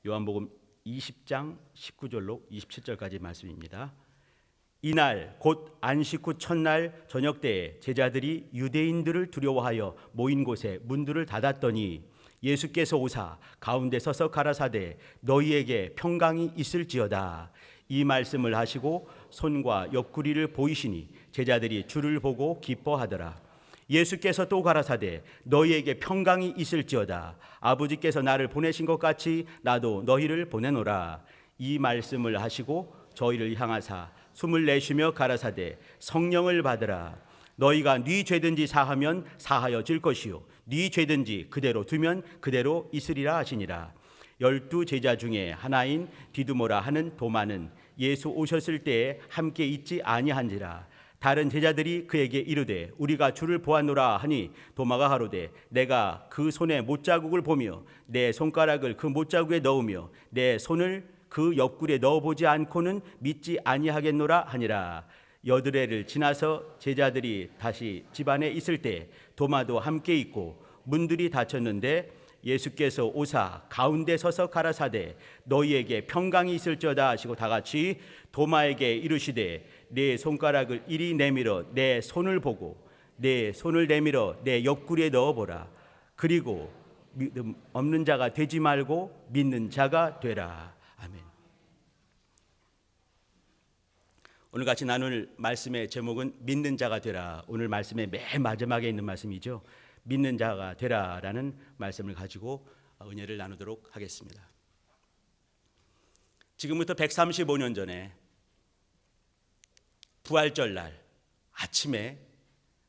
요한복음 20장 19절로 27절까지 말씀입니다. 이날 곧 안식 후 첫날 저녁 때에 제자들이 유대인들을 두려워하여 모인 곳에 문들을 닫았더니 예수께서 오사 가운데 서서 가라사대 너희에게 평강이 있을지어다. 이 말씀을 하시고 손과 옆구리를 보이시니 제자들이 주를 보고 기뻐하더라. 예수께서 또 가라사대 너희에게 평강이 있을지어다. 아버지께서 나를 보내신 것 같이 나도 너희를 보내노라. 이 말씀을 하시고 저희를 향하사 숨을 내쉬며 가라사대 성령을 받으라. 너희가 네 죄든지 사하면 사하여 질 것이요 네 죄든지 그대로 두면 그대로 있으리라 하시니라. 12 제자 중에 하나인 디두모라 하는 도마는 예수 오셨을 때에 함께 있지 아니한지라. 다른 제자들이 그에게 이르되 우리가 주를 보았노라 하니 도마가 가로되 내가 그 손에 못자국을 보며 내 손가락을 그 못자국에 넣으며 내 손을 그 옆구리에 넣어보지 않고는 믿지 아니하겠노라 하니라. 여드레를 지나서 제자들이 다시 집안에 있을 때 도마도 함께 있고 문들이 닫혔는데 예수께서 오사 가운데 서서 가라사대 너희에게 평강이 있을지어다 하시고 다같이 도마에게 이르시되 내 손가락을 이리 내밀어 내 손을 보고 내 손을 내밀어 내 옆구리에 넣어보라. 그리고 믿음 없는 자가 되지 말고 믿는 자가 되라. 아멘. 오늘 같이 나눌 말씀의 제목은 믿는 자가 되라. 오늘 말씀의 맨 마지막에 있는 말씀이죠. 믿는 자가 되라라는 말씀을 가지고 은혜를 나누도록 하겠습니다. 지금부터 135년 전에 부활절 날 아침에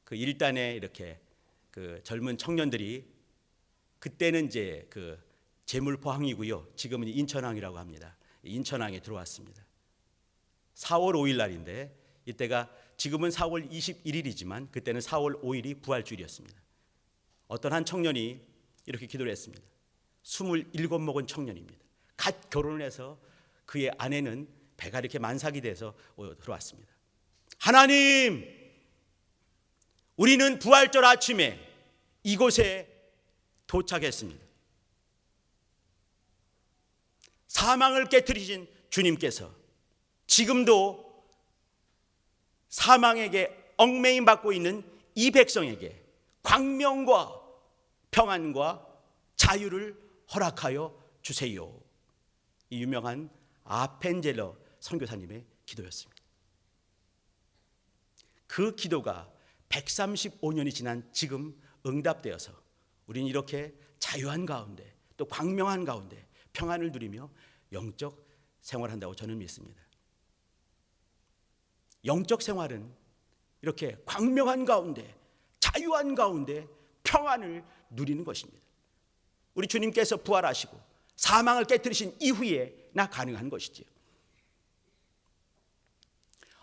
그 일단에 이렇게 그 젊은 청년들이 그때는 이제 그 제물포항이고요. 지금은 인천항이라고 합니다. 인천항에 들어왔습니다. 4월 5일 날인데 이때가 지금은 4월 21일이지만 그때는 4월 5일이 부활주일이었습니다. 어떤 한 청년이 이렇게 기도를 했습니다. 27 먹은 청년입니다. 갓 결혼을 해서 그의 아내는 배가 이렇게 만삭이 돼서 들어왔습니다. 하나님, 우리는 부활절 아침에 이곳에 도착했습니다. 사망을 깨뜨리신 주님께서 지금도 사망에게 얽매임 받고 있는 이 백성에게 광명과 평안과 자유를 허락하여 주세요. 이 유명한 아펜젤러 선교사님의 기도였습니다. 그 기도가 135년이 지난 지금 응답되어서 우리는 이렇게 자유한 가운데 또 광명한 가운데 평안을 누리며 영적 생활한다고 저는 믿습니다. 영적 생활은 이렇게 광명한 가운데 자유한 가운데 평안을 누리는 것입니다. 우리 주님께서 부활하시고 사망을 깨뜨리신 이후에나 가능한 것이지요.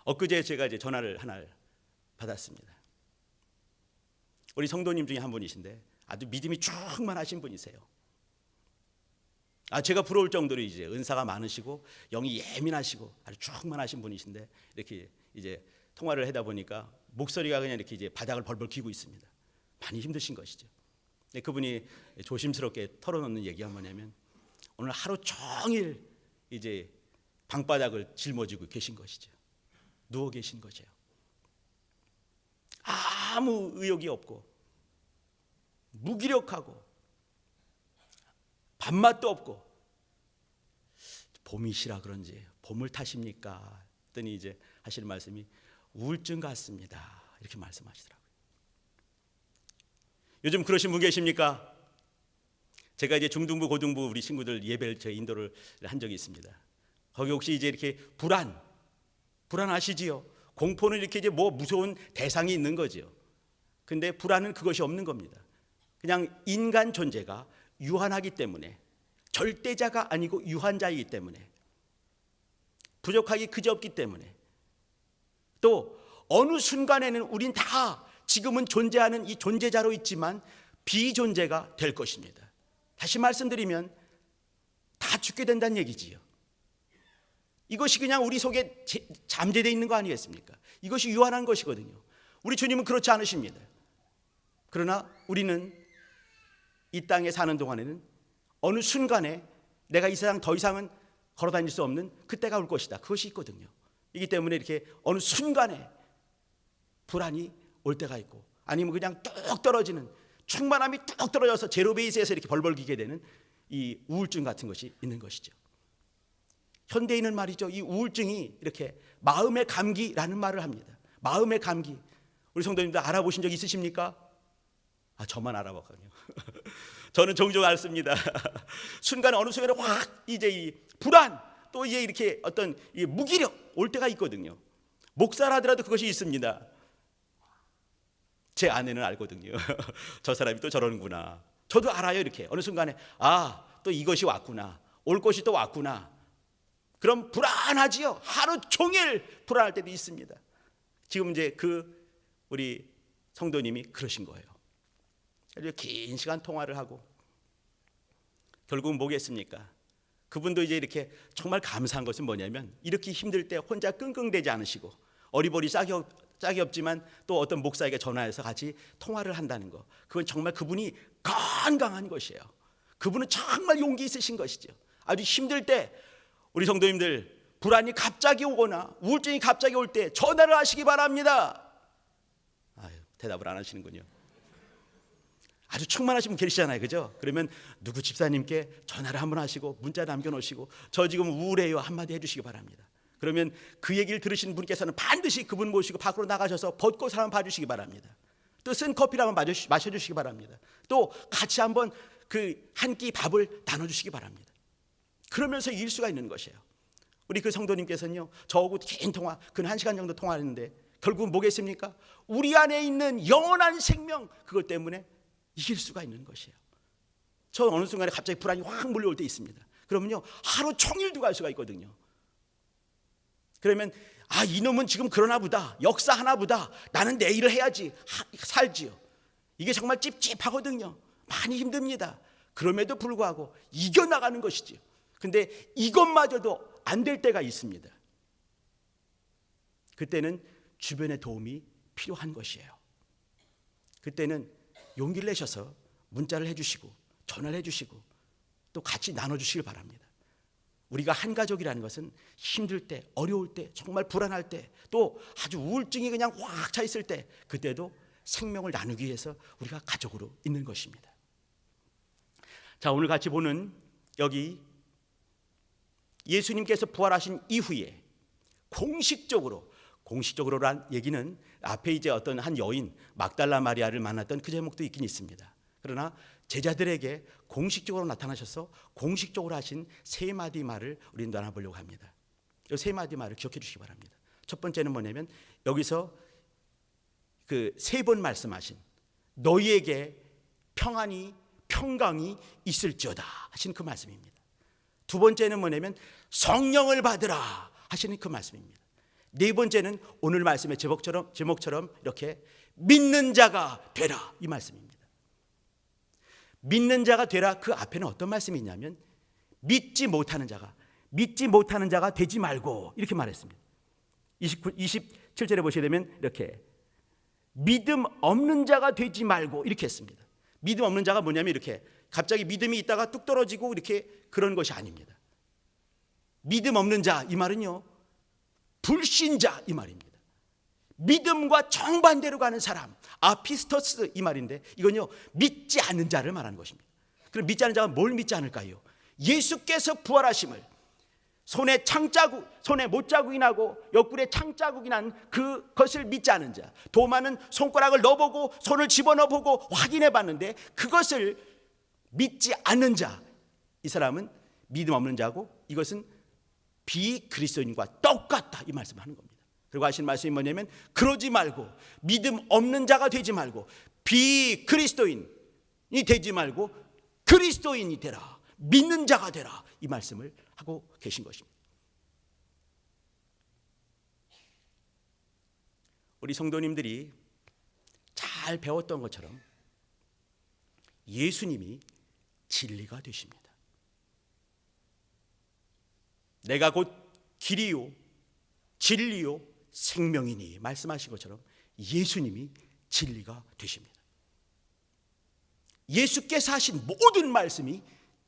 엊그제 제가 이제 전화를 하나 받았습니다. 우리 성도님 중에 한 분이신데 아주 믿음이 충만하신 분이세요. 제가 부러울 정도로 이제 은사가 많으시고 영이 예민하시고 아주 충만하신 분이신데 이렇게 이제 통화를 하다 보니까 목소리가 그냥 이렇게 이제 바닥을 벌벌 기고 있습니다. 많이 힘드신 것이죠. 그분이 조심스럽게 털어놓는 얘기가 뭐냐면 오늘 하루 종일 이제 방바닥을 짊어지고 계신 것이죠. 누워 계신 거죠. 아무 의욕이 없고 무기력하고 밥맛도 없고 봄이시라 그런지 봄을 타십니까? 했더니 이제 하시는 말씀이 우울증 같습니다. 이렇게 말씀하시더라고요. 요즘 그러신 분 계십니까? 제가 이제 중등부, 고등부 우리 친구들 예배를 제 인도를 한 적이 있습니다. 거기 혹시 이제 이렇게 불안하시지요? 공포는 이렇게 이제 뭐 무서운 대상이 있는 거죠. 근데 불안은 그것이 없는 겁니다. 그냥 인간 존재가 유한하기 때문에 절대자가 아니고 유한자이기 때문에 부족하기 그지없기 때문에 또 어느 순간에는 우린 다 지금은 존재하는 이 존재자로 있지만 비존재가 될 것입니다. 다시 말씀드리면 다 죽게 된다는 얘기지요. 이것이 그냥 우리 속에 잠재되어 있는 거 아니겠습니까? 이것이 유한한 것이거든요. 우리 주님은 그렇지 않으십니다. 그러나 우리는 이 땅에 사는 동안에는 어느 순간에 내가 이 세상 더 이상은 걸어 다닐 수 없는 그때가 올 것이다. 그것이 있거든요. 이기 때문에 이렇게 어느 순간에 불안이 올 때가 있고, 아니면 그냥 뚝 떨어지는, 충만함이 뚝 떨어져서 제로 베이스에서 이렇게 벌벌 기게 되는 이 우울증 같은 것이 있는 것이죠. 현대인은 말이죠, 이 우울증이 이렇게 마음의 감기라는 말을 합니다. 마음의 감기. 우리 성도님들 알아보신 적 있으십니까? 저만 알아봤거든요. 저는 종종 앓습니다. 순간에 어느 순간에 확 이제 이 불안, 또 이제 이렇게 어떤 이 무기력 올 때가 있거든요. 목사라 하더라도 그것이 있습니다. 제 아내는 알거든요. 저 사람이 또 저러는구나. 저도 알아요. 이렇게 어느 순간에 또 이것이 왔구나, 올 것이 또 왔구나. 그럼 불안하지요. 하루 종일 불안할 때도 있습니다. 지금 이제 우리 성도님이 그러신 거예요. 긴 시간 통화를 하고 결국은 뭐겠습니까? 그분도 이제 이렇게 정말 감사한 것은 뭐냐면, 이렇게 힘들 때 혼자 끙끙대지 않으시고, 어리버리 짝이 없지만 또 어떤 목사에게 전화해서 같이 통화를 한다는 거, 그건 정말 그분이 건강한 것이에요. 그분은 정말 용기 있으신 것이죠. 아주 힘들 때 우리 성도님들, 불안이 갑자기 오거나 우울증이 갑자기 올 때 전화를 하시기 바랍니다. 대답을 안 하시는군요. 아주 충만하신 분 계시잖아요, 그죠? 그러면 누구 집사님께 전화를 한번 하시고 문자 남겨놓으시고, 저 지금 우울해요 한마디 해주시기 바랍니다. 그러면 그 얘기를 들으신 분께서는 반드시 그분 모시고 밖으로 나가셔서 벚꽃 한번 봐주시기 바랍니다. 또 쓴 커피를 한번 마셔주시기 바랍니다. 또 같이 한번 한 끼 밥을 나눠주시기 바랍니다. 그러면서 이길 수가 있는 것이에요. 우리 그 성도님께서는요, 저하고 긴 통화, 근 1시간 정도 통화했는데 결국은 뭐겠습니까? 우리 안에 있는 영원한 생명, 그것 때문에 이길 수가 있는 것이에요. 저 어느 순간에 갑자기 불안이 확 몰려올 때 있습니다. 그러면요, 하루 종일도 갈 수가 있거든요. 그러면 이놈은 지금 그러나 보다, 역사하나 보다, 나는 내 일을 해야지 살지요. 이게 정말 찝찝하거든요. 많이 힘듭니다. 그럼에도 불구하고 이겨나가는 것이지요. 근데 이것마저도 안 될 때가 있습니다. 그때는 주변의 도움이 필요한 것이에요. 그때는 용기를 내셔서 문자를 해주시고 전화를 해주시고 또 같이 나눠주시길 바랍니다. 우리가 한 가족이라는 것은 힘들 때, 어려울 때, 정말 불안할 때, 또 아주 우울증이 그냥 확 차 있을 때, 그때도 생명을 나누기 위해서 우리가 가족으로 있는 것입니다. 자, 오늘 같이 보는 여기 예수님께서 부활하신 이후에 공식적으로란 얘기는 앞에 이제 어떤 한 여인 막달라 마리아를 만났던 그 제목도 있긴 있습니다. 그러나 제자들에게 공식적으로 나타나셔서 공식적으로 하신 3마디 말을 우리는 나눠보려고 합니다. 이 3마디 말을 기억해 주시기 바랍니다. 첫 번째는 뭐냐면, 여기서 그 3번 말씀하신 너희에게 평강이 있을지어다 하신 그 말씀입니다. 두 번째는 뭐냐면 성령을 받으라 하시는 그 말씀입니다. 네 번째는 오늘 말씀의 제목처럼 이렇게 믿는 자가 되라, 이 말씀입니다. 믿는 자가 되라, 그 앞에는 어떤 말씀이 있냐면 믿지 못하는 자가 되지 말고, 이렇게 말했습니다. 27절에 보시게 되면 이렇게 믿음 없는 자가 되지 말고, 이렇게 했습니다. 믿음 없는 자가 뭐냐면 이렇게 갑자기 믿음이 있다가 뚝 떨어지고 이렇게 그런 것이 아닙니다. 믿음 없는 자, 이 말은요 불신자, 이 말입니다. 믿음과 정반대로 가는 사람, 아피스토스, 이 말인데 이건요 믿지 않는 자를 말하는 것입니다. 그럼 믿지 않는 자가 뭘 믿지 않을까요? 예수께서 부활하심을, 손에 못자국이 나고 옆구리에 창자국이 난 그것을 믿지 않은 자, 도마는 손가락을 넣어보고 손을 집어넣어보고 확인해 봤는데 그것을 믿지 않는 자, 이 사람은 믿음 없는 자고 이것은 비그리스도인과 똑같다, 이 말씀을 하는 겁니다. 그리고 하신 말씀이 뭐냐면 그러지 말고, 믿음 없는 자가 되지 말고, 비그리스도인이 되지 말고 그리스도인이 되라, 믿는 자가 되라, 이 말씀을 하고 계신 것입니다. 우리 성도님들이 잘 배웠던 것처럼 예수님이 진리가 되십니다. 내가 곧 길이요 진리요 생명이니 말씀하신 것처럼 예수님이 진리가 되십니다. 예수께서 하신 모든 말씀이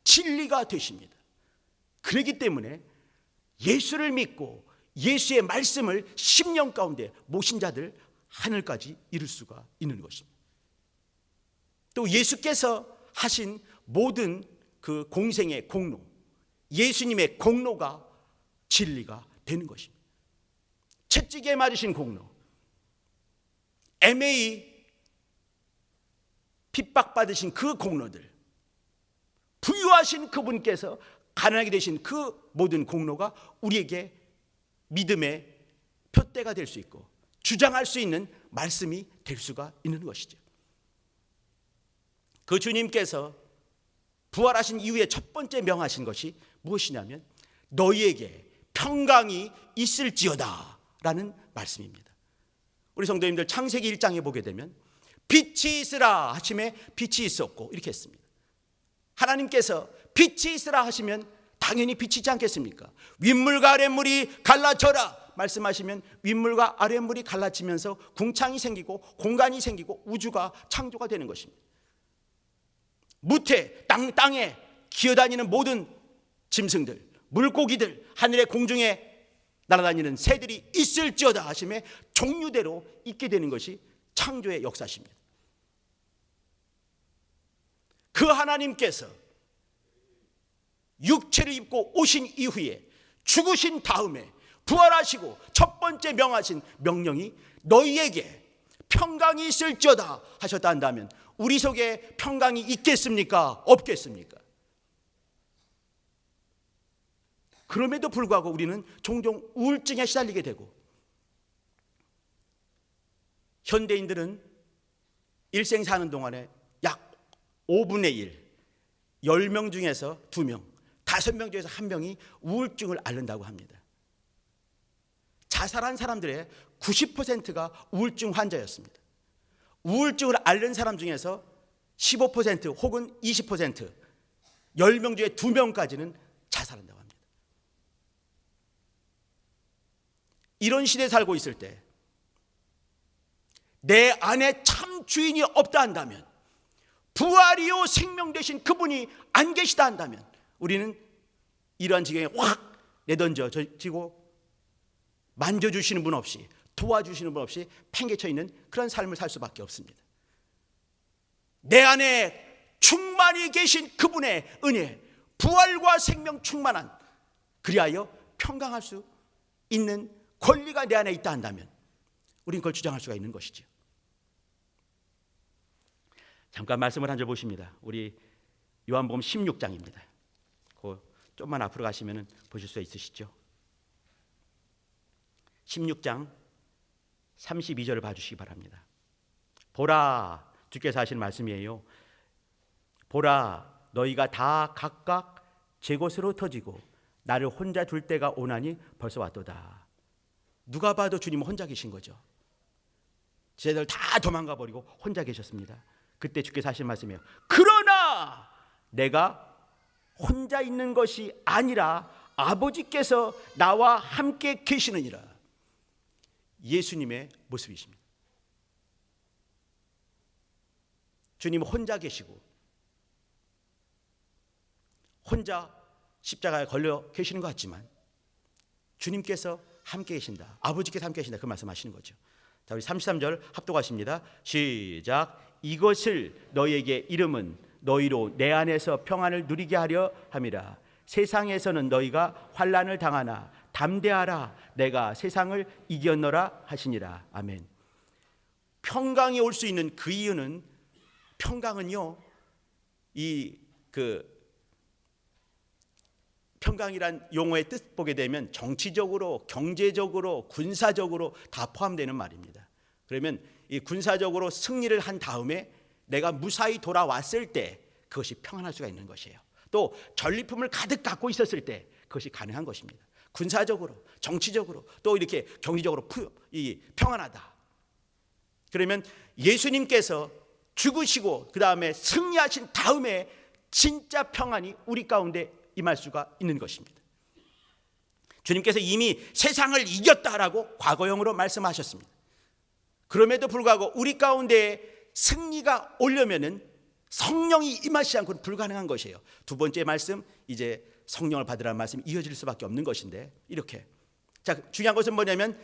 진리가 되십니다. 그렇기 때문에 예수를 믿고 예수의 말씀을 10년 가운데 모신 자들 하늘까지 이룰 수가 있는 것입니다. 또 예수께서 하신 모든 그 공생의 공로, 예수님의 공로가 진리가 되는 것입니다. 채찍에 맞으신 공로, 애매히 핍박받으신 그 공로들, 부유하신 그분께서 가난하게 되신 그 모든 공로가 우리에게 믿음의 표대가 될 수 있고 주장할 수 있는 말씀이 될 수가 있는 것이죠. 그 주님께서 부활하신 이후에 첫 번째 명하신 것이 무엇이냐면 너희에게 평강이 있을지어다 라는 말씀입니다. 우리 성도님들 창세기 1장에 보게 되면 빛이 있으라 하심에 빛이 있었고 이렇게 했습니다. 하나님께서 빛이 있으라 하시면 당연히 빛이 있지 않겠습니까? 윗물과 아랫물이 갈라져라 말씀하시면 윗물과 아랫물이 갈라지면서 궁창이 생기고 공간이 생기고 우주가 창조가 되는 것입니다. 무태 땅에 기어다니는 모든 짐승들, 물고기들, 하늘의 공중에 날아다니는 새들이 있을지어다 하심에 종류대로 있게 되는 것이 창조의 역사십니다. 그 하나님께서 육체를 입고 오신 이후에 죽으신 다음에 부활하시고 첫 번째 명하신 명령이 너희에게 평강이 있을지어다 하셨다 한다면 우리 속에 평강이 있겠습니까? 없겠습니까? 그럼에도 불구하고 우리는 종종 우울증에 시달리게 되고 현대인들은 일생 사는 동안에 약 5분의 1, 10명 중에서 2명, 5명 중에서 1명이 우울증을 앓는다고 합니다. 자살한 사람들의 90%가 우울증 환자였습니다. 우울증을 앓는 사람 중에서 15% 혹은 20%, 10명 중에 2명까지는 자살한다고 합니다. 이런 시대에 살고 있을 때 내 안에 참 주인이 없다 한다면, 부활이요 생명 되신 그분이 안 계시다 한다면 우리는 이러한 지경에 확 내던져지고 만져주시는 분 없이, 도와주시는 분 없이 팽개쳐 있는 그런 삶을 살 수밖에 없습니다. 내 안에 충만히 계신 그분의 은혜, 부활과 생명 충만한, 그리하여 평강할 수 있는 권리가 내 안에 있다 한다면 우리는 그걸 주장할 수가 있는 것이죠. 잠깐 말씀을 한 절 보십니다. 우리 요한복음 16장입니다. 그 좀만 앞으로 가시면 보실 수 있으시죠. 16장 32절을 봐주시기 바랍니다. 보라, 주께서 하시는 말씀이에요. 보라, 너희가 다 각각 제 곳으로 터지고 나를 혼자 둘 때가 오나니 벌써 왔도다. 누가 봐도 주님은 혼자 계신 거죠. 쟤들 다 도망가 버리고 혼자 계셨습니다. 그때 주께서 하신 말씀이에요. 그러나 내가 혼자 있는 것이 아니라 아버지께서 나와 함께 계시느니라. 예수님의 모습이십니다. 주님은 혼자 계시고 혼자 십자가에 걸려 계시는 것 같지만 주님께서 함께 계신다, 아버지께서 함께 계신다, 그 말씀하시는 거죠. 자, 우리 33절 합독하십니다. 시작. 이것을 너희에게 이름은 너희로 내 안에서 평안을 누리게 하려 함이라. 세상에서는 너희가 환난을 당하나 담대하라, 내가 세상을 이겼노라 하시니라. 아멘. 평강이 올 수 있는 그 이유는, 평강은요, 평강이란 용어의 뜻 보게 되면 정치적으로, 경제적으로, 군사적으로 다 포함되는 말입니다. 그러면 이 군사적으로 승리를 한 다음에 내가 무사히 돌아왔을 때 그것이 평안할 수가 있는 것이에요. 또 전리품을 가득 갖고 있었을 때 그것이 가능한 것입니다. 군사적으로, 정치적으로, 또 이렇게 경제적으로 평안하다. 그러면 예수님께서 죽으시고 그 다음에 승리하신 다음에 진짜 평안이 우리 가운데 임할 수가 있는 것입니다. 주님께서 이미 세상을 이겼다라고 과거형으로 말씀하셨습니다. 그럼에도 불구하고 우리 가운데 승리가 오려면은 성령이 임하시지 않고는 불가능한 것이에요. 두 번째 말씀, 이제 성령을 받으라는 말씀이 이어질 수밖에 없는 것인데, 이렇게 자, 중요한 것은 뭐냐면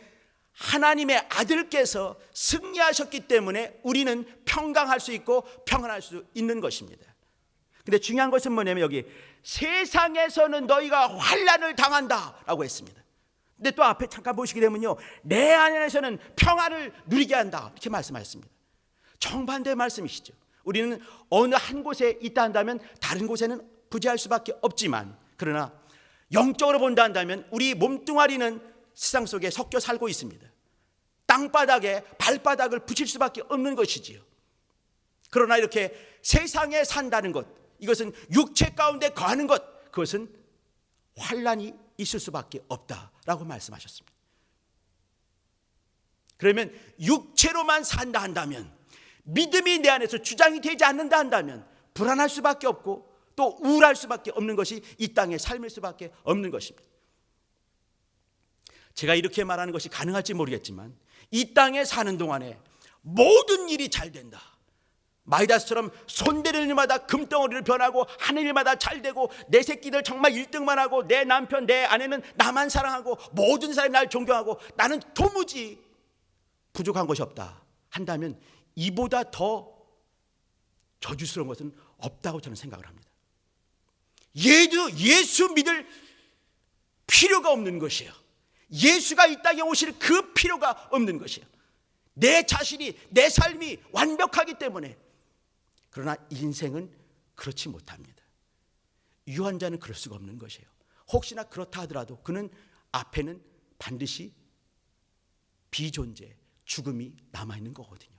하나님의 아들께서 승리하셨기 때문에 우리는 평강할 수 있고 평안할 수 있는 것입니다. 근데 중요한 것은 뭐냐면 여기 세상에서는 너희가 환난을 당한다 라고 했습니다. 근데 또 앞에 잠깐 보시게 되면요, 내 안에서는 평안을 누리게 한다 이렇게 말씀하셨습니다. 정반대의 말씀이시죠. 우리는 어느 한 곳에 있다 한다면 다른 곳에는 부재할 수밖에 없지만, 그러나 영적으로 본다 한다면 우리 몸뚱아리는 세상 속에 섞여 살고 있습니다. 땅바닥에 발바닥을 붙일 수밖에 없는 것이지요. 그러나 이렇게 세상에 산다는 것, 이것은 육체 가운데 거하는 것, 그것은 환난이 있을 수밖에 없다라고 말씀하셨습니다. 그러면 육체로만 산다 한다면, 믿음이 내 안에서 주장이 되지 않는다 한다면 불안할 수밖에 없고 또 우울할 수밖에 없는 것이 이 땅의 삶일 수밖에 없는 것입니다. 제가 이렇게 말하는 것이 가능할지 모르겠지만 이 땅에 사는 동안에 모든 일이 잘 된다, 마이다스처럼 손대는 일마다 금덩어리를 변하고 하는 일마다 잘 되고 내 새끼들 정말 1등만 하고 내 남편 내 아내는 나만 사랑하고 모든 사람이 날 존경하고 나는 도무지 부족한 것이 없다 한다면 이보다 더 저주스러운 것은 없다고 저는 생각을 합니다. 예수 믿을 필요가 없는 것이에요. 예수가 이 땅에 오실 그 필요가 없는 것이에요. 내 자신이, 내 삶이 완벽하기 때문에. 그러나 인생은 그렇지 못합니다. 유한자는 그럴 수가 없는 것이에요. 혹시나 그렇다 하더라도 그는 앞에는 반드시 비존재, 죽음이 남아있는 거거든요.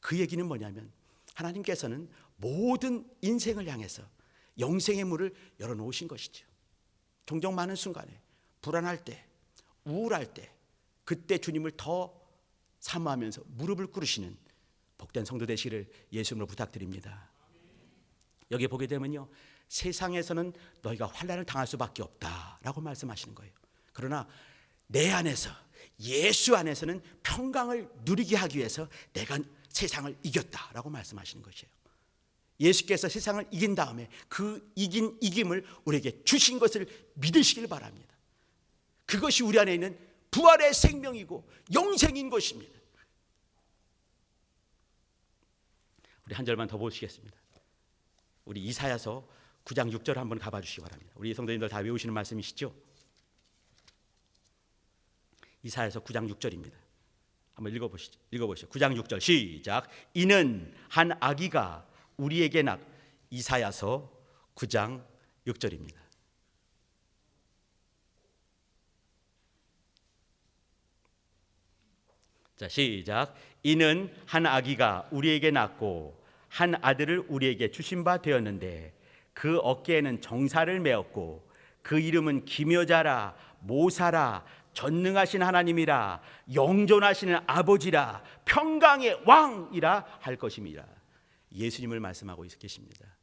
그 얘기는 뭐냐면 하나님께서는 모든 인생을 향해서 영생의 문을 열어놓으신 것이죠. 종종 많은 순간에 불안할 때, 우울할 때, 그때 주님을 더 사모하면서 무릎을 꿇으시는 복된 성도 되시기를 예수님으로 부탁드립니다. 여기 보게 되면요, 세상에서는 너희가 환난을 당할 수밖에 없다라고 말씀하시는 거예요. 그러나 내 안에서, 예수 안에서는 평강을 누리게 하기 위해서 내가 세상을 이겼다라고 말씀하시는 것이에요. 예수께서 세상을 이긴 다음에 그 이김을 우리에게 주신 것을 믿으시길 바랍니다. 그것이 우리 안에 있는 부활의 생명이고 영생인 것입니다. 우리 한 절만 더 보시겠습니다. 우리 이사야서 9장 6절 한번 가봐 주시기 바랍니다. 우리 성도님들 다 외우시는 말씀이시죠? 이사야서 9장 6절입니다. 한번 읽어보시죠. 9장 6절 시작. 이는 한 아기가 우리에게 이사야서 9장 6절입니다. 자, 시작. 이는 한 아기가 우리에게 낳고 한 아들을 우리에게 주신 바 되었는데 그 어깨에는 정사를 메었고 그 이름은 기묘자라, 모사라, 전능하신 하나님이라, 영존하시는 아버지라, 평강의 왕이라 할 것입니다. 예수님을 말씀하고 계십니다.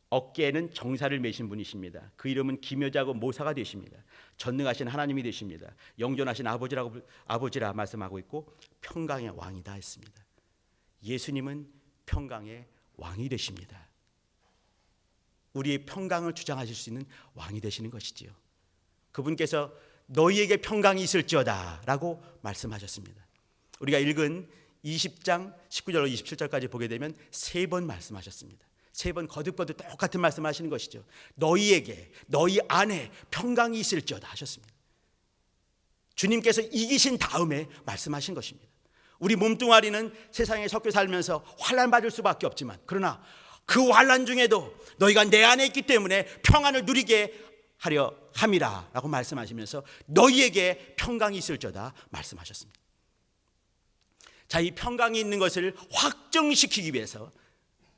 어깨에는 정사를 메신 분이십니다. 그 이름은 기묘자고 모사가 되십니다. 전능하신 하나님이 되십니다. 영존하신 아버지라 말씀하고 있고 평강의 왕이다 했습니다. 예수님은 평강의 왕이 되십니다. 우리의 평강을 주장하실 수 있는 왕이 되시는 것이지요. 그분께서 너희에게 평강이 있을지어다 라고 말씀하셨습니다. 우리가 읽은 20장 19절로 27절까지 보게 되면 3번 말씀하셨습니다. 3번 거듭거듭 똑같은 말씀하시는 것이죠. 너희에게, 너희 안에 평강이 있을지어다 하셨습니다. 주님께서 이기신 다음에 말씀하신 것입니다. 우리 몸뚱아리는 세상에 섞여 살면서 환난 받을 수밖에 없지만, 그러나 그 환난 중에도 너희가 내 안에 있기 때문에 평안을 누리게 하려 함이라 라고 말씀하시면서 너희에게 평강이 있을지어다 말씀하셨습니다. 자, 이 평강이 있는 것을 확정시키기 위해서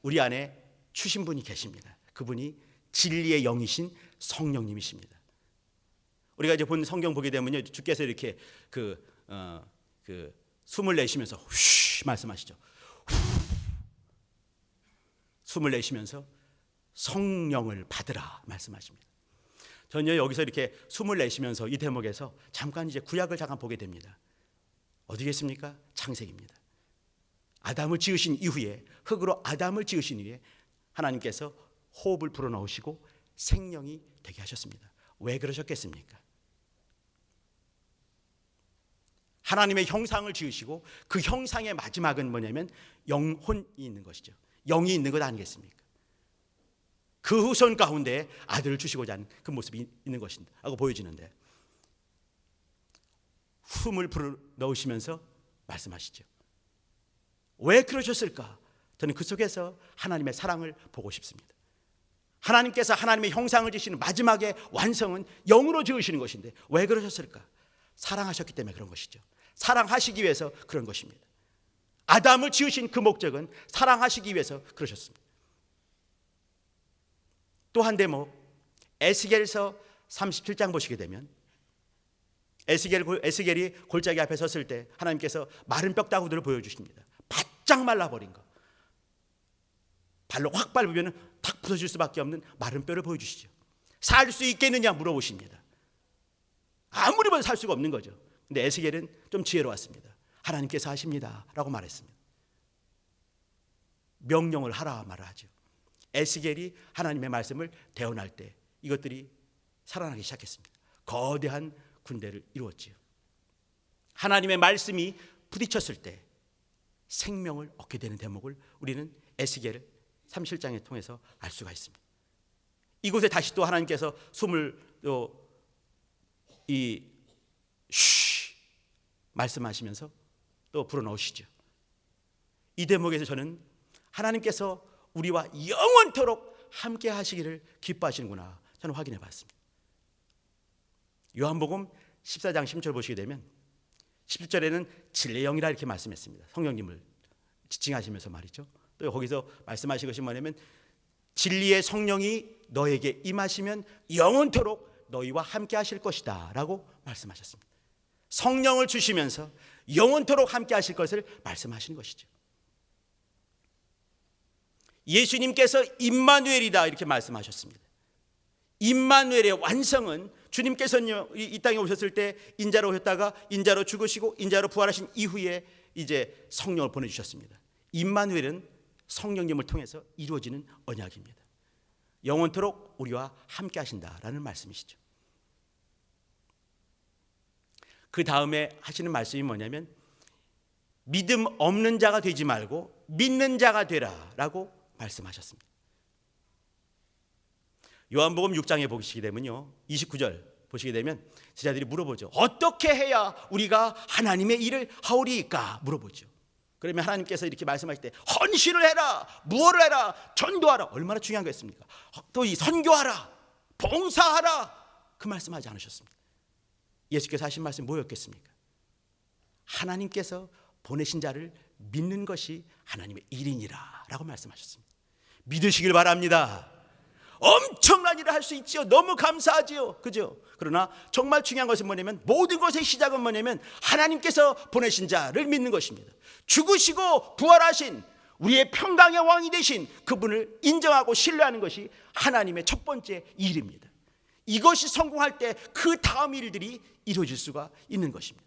우리 안에 주신 분이 계십니다. 그분이 진리의 영이신 성령님이십니다. 우리가 이제 본 성경 보게 되면요, 주께서 이렇게 숨을 내쉬면서 후 말씀하시죠. 숨을 내쉬면서 성령을 받으라 말씀하십니다. 저는 여기서 이렇게 숨을 내쉬면서 이 대목에서 잠깐 이제 구약을 잠깐 보게 됩니다. 어디겠습니까? 창세기입니다. 아담을 지으신 이후에, 흙으로 아담을 지으신 이후에 하나님께서 호흡을 불어넣으시고 생명이 되게 하셨습니다. 왜 그러셨겠습니까? 하나님의 형상을 지으시고 그 형상의 마지막은 뭐냐면 영혼이 있는 것이죠. 영이 있는 것 아니겠습니까? 그 후손 가운데 아들을 주시고자 하는 그 모습이 있는 것인데 하고 보여지는데, 숨을 불어넣으시면서 말씀하시죠. 왜 그러셨을까? 저는 그 속에서 하나님의 사랑을 보고 싶습니다. 하나님께서 하나님의 형상을 지으시는 마지막의 완성은 영으로 지으시는 것인데 왜 그러셨을까? 사랑하셨기 때문에 그런 것이죠. 사랑하시기 위해서 그런 것입니다. 아담을 지으신 그 목적은 사랑하시기 위해서 그러셨습니다. 또 한 대목, 에스겔서 37장 보시게 되면 에스겔이 골짜기 앞에 섰을 때 하나님께서 마른 뼈다구들을 보여주십니다. 바짝 말라버린 거, 발로 확 밟으면 탁 부서질 수밖에 없는 마른 뼈를 보여주시죠. 살 수 있겠느냐 물어보십니다. 아무리 봐도 살 수가 없는 거죠. 근데 에스겔은 좀 지혜로웠습니다. 하나님께서 하십니다 라고 말했습니다. 명령을 하라 말을 하죠. 에스겔이 하나님의 말씀을 대언할 때 이것들이 살아나기 시작했습니다. 거대한 군대를 이루었지요. 하나님의 말씀이 부딪혔을 때 생명을 얻게 되는 대목을 우리는 에스겔 37장을 통해서 알 수가 있습니다. 이곳에 다시 또 하나님께서 숨을 말씀하시면서 또 불어넣으시죠. 이 대목에서 저는 하나님께서 우리와 영원토록 함께 하시기를 기뻐하시는구나 저는 확인해 봤습니다. 요한복음 14장 10절 보시게 되면 11절에는 진리의 영이라 이렇게 말씀했습니다. 성령님을 지칭하시면서 말이죠. 또 거기서 말씀하신 것이 뭐냐면 진리의 성령이 너에게 임하시면 영원토록 너희와 함께 하실 것이다 라고 말씀하셨습니다. 성령을 주시면서 영원토록 함께 하실 것을 말씀하시는 것이죠. 예수님께서 임마누엘이다 이렇게 말씀하셨습니다. 임마누엘의 완성은 주님께서는 이 땅에 오셨을 때 인자로 오셨다가 인자로 죽으시고 인자로 부활하신 이후에 이제 성령을 보내주셨습니다. 임마누엘은 성령님을 통해서 이루어지는 언약입니다. 영원토록 우리와 함께 하신다라는 말씀이시죠. 그 다음에 하시는 말씀이 뭐냐면 믿음 없는 자가 되지 말고 믿는 자가 되라라고 말씀하셨습니다. 요한복음 6장에 보시게 되면요 29절 보시게 되면 제자들이 물어보죠. 어떻게 해야 우리가 하나님의 일을 하오리까 물어보죠. 그러면 하나님께서 이렇게 말씀하실 때 헌신을 해라, 무엇을 해라, 전도하라. 얼마나 중요한 거였습니까? 또 이 선교하라, 봉사하라 그 말씀하지 않으셨습니다. 예수께서 하신 말씀이 뭐였겠습니까? 하나님께서 보내신 자를 믿는 것이 하나님의 일이니라 라고 말씀하셨습니다. 믿으시길 바랍니다. 엄청난 일을 할 수 있지요. 너무 감사하지요. 그죠? 그러나 정말 중요한 것은 뭐냐면 모든 것의 시작은 뭐냐면 하나님께서 보내신 자를 믿는 것입니다. 죽으시고 부활하신 우리의 평강의 왕이 되신 그분을 인정하고 신뢰하는 것이 하나님의 첫 번째 일입니다. 이것이 성공할 때 그 다음 일들이 이루어질 수가 있는 것입니다.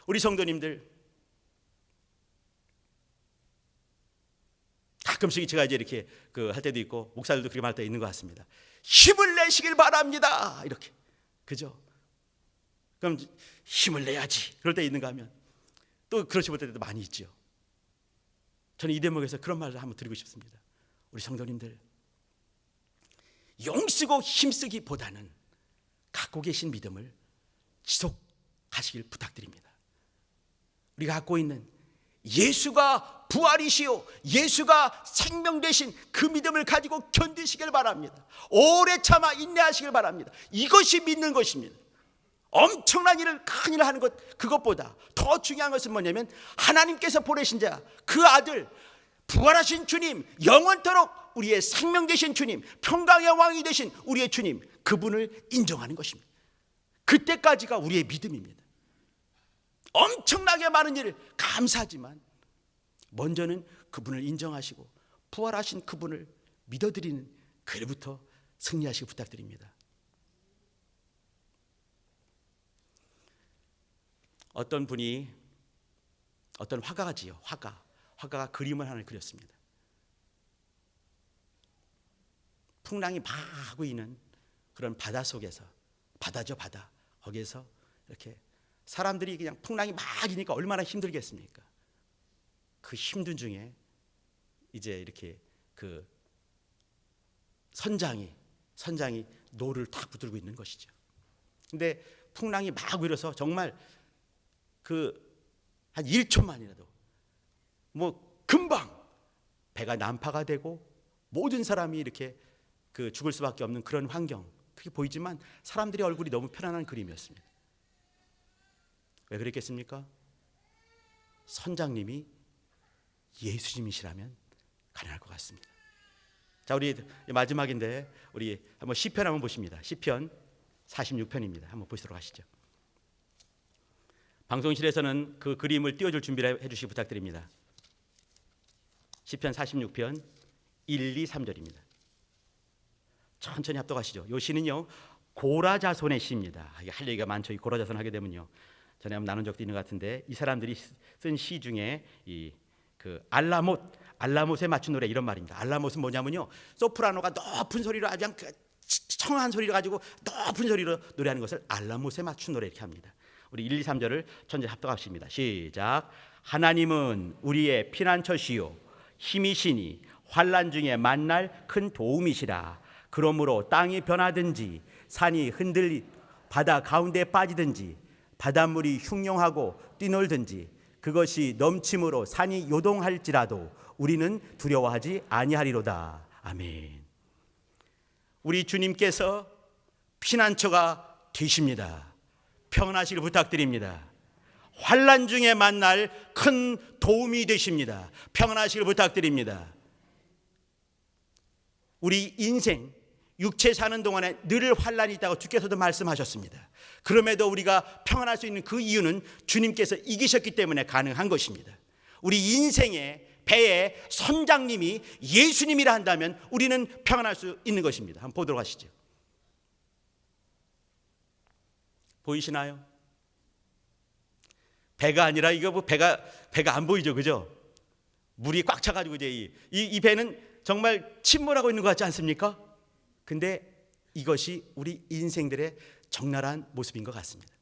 우리 성도님들 가끔씩 제가 이제 이렇게 할 때도 있고 목사들도 그렇게 말할 때 있는 것 같습니다. 힘을 내시길 바랍니다. 이렇게 그죠? 그럼 힘을 내야지. 그럴 때 있는가 하면 또 그렇지 못할 때도 많이 있죠. 저는 이 대목에서 그런 말을 한번 드리고 싶습니다. 우리 성도님들 용쓰고 힘쓰기보다는 갖고 계신 믿음을 지속하시길 부탁드립니다. 우리가 갖고 있는 예수가 부활이시오 예수가 생명 되신 그 믿음을 가지고 견디시길 바랍니다. 오래 참아 인내하시길 바랍니다. 이것이 믿는 것입니다. 엄청난 일을 큰 일을 하는 것 그것보다 더 중요한 것은 뭐냐면 하나님께서 보내신 자 그 아들 부활하신 주님 영원토록 우리의 생명 되신 주님 평강의 왕이 되신 우리의 주님 그분을 인정하는 것입니다. 그때까지가 우리의 믿음입니다. 엄청나게 많은 일을 감사하지만 먼저는 그분을 인정하시고 부활하신 그분을 믿어드리는 그 일부터 승리하시기 부탁드립니다. 어떤 분이 어떤 화가가 지요. 화가가 그림을 하나 그렸습니다. 풍랑이 막 하고 있는 그런 바다 속에서, 바다죠, 바다. 거기에서 이렇게 사람들이 그냥 풍랑이 막 이니까 얼마나 힘들겠습니까? 그 힘든 중에 이제 이렇게 그 선장이 노를 탁 붙들고 있는 것이죠. 근데 풍랑이 막 일어서 정말 그 한 1초만이라도 뭐 금방 배가 난파가 되고 모든 사람이 이렇게 그 죽을 수밖에 없는 그런 환경, 그게 보이지만 사람들의 얼굴이 너무 편안한 그림이었습니다. 왜 그랬겠습니까? 선장님이 예수님이시라면 가능할 것 같습니다. 자, 우리 마지막인데 우리 한번 시편 한번 보십니다. 시편 46편입니다. 한번 보시도록 하시죠. 방송실에서는 그 그림을 띄워줄 준비를 해주시기 부탁드립니다. 시편 46편 1, 2, 3절입니다. 천천히 합독하시죠. 이 시는요 고라자손의 시입니다. 할 얘기가 많죠. 이 고라자손 하게 되면요, 전에 한번 나눈 적도 있는 것 같은데, 이 사람들이 쓴 시 중에 이 그 알라못에 맞춘 노래, 이런 말입니다. 알라못은 뭐냐면요, 소프라노가 높은 소리로 아주 그냥 청한 소리를 가지고 높은 소리로 노래하는 것을 알라못에 맞춘 노래 이렇게 합니다. 우리 1, 2, 3절을 천천히 합독하십니다. 시작. 하나님은 우리의 피난처시요 힘이시니 환난 중에 만날 큰 도움이시라. 그러므로 땅이 변하든지 산이 흔들리 바다 가운데 빠지든지 바닷물이 흉용하고 뛰놀든지 그것이 넘침으로 산이 요동할지라도 우리는 두려워하지 아니하리로다. 아멘. 우리 주님께서 피난처가 되십니다. 평안하시길 부탁드립니다. 환난 중에 만날 큰 도움이 되십니다. 평안하시길 부탁드립니다. 우리 인생 육체 사는 동안에 늘 환난이 있다고 주께서도 말씀하셨습니다. 그럼에도 우리가 평안할 수 있는 그 이유는 주님께서 이기셨기 때문에 가능한 것입니다. 우리 인생의 배의 선장님이 예수님이라 한다면 우리는 평안할 수 있는 것입니다. 한번 보도록 하시죠. 보이시나요? 배가 아니라 이거 뭐 배가 안 보이죠, 그죠? 물이 꽉 차가지고 이제 이 배는 정말 침몰하고 있는 것 같지 않습니까? 근데 이것이 우리 인생들의 적나라한 모습인 것 같습니다.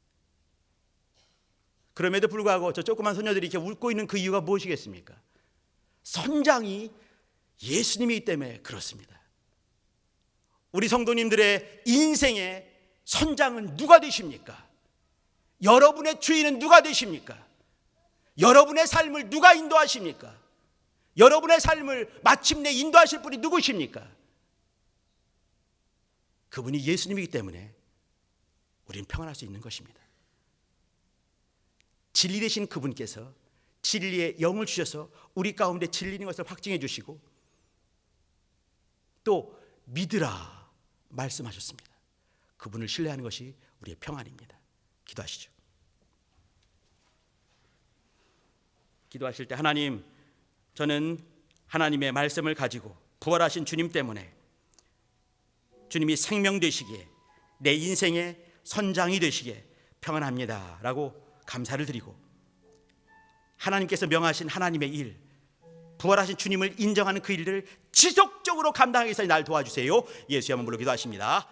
그럼에도 불구하고 저 조그만 소녀들이 이렇게 웃고 있는 그 이유가 무엇이겠습니까? 선장이 예수님이기 때문에 그렇습니다. 우리 성도님들의 인생의 선장은 누가 되십니까? 여러분의 주인은 누가 되십니까? 여러분의 삶을 누가 인도하십니까? 여러분의 삶을 마침내 인도하실 분이 누구십니까? 그분이 예수님이기 때문에 우리는 평안할 수 있는 것입니다. 진리 되신 그분께서 진리의 영을 주셔서 우리 가운데 진리인 것을 확증해 주시고 또 믿으라 말씀하셨습니다. 그분을 신뢰하는 것이 우리의 평안입니다. 기도하시죠. 기도하실 때 하나님, 저는 하나님의 말씀을 가지고 부활하신 주님 때문에 주님이 생명 되시기에 내 인생의 선장이 되시기에 평안합니다 라고 감사를 드리고, 하나님께서 명하신 하나님의 일, 부활하신 주님을 인정하는 그 일을 지속적으로 감당하기 위해서 날 도와주세요. 예수의 이름으로 기도하십니다.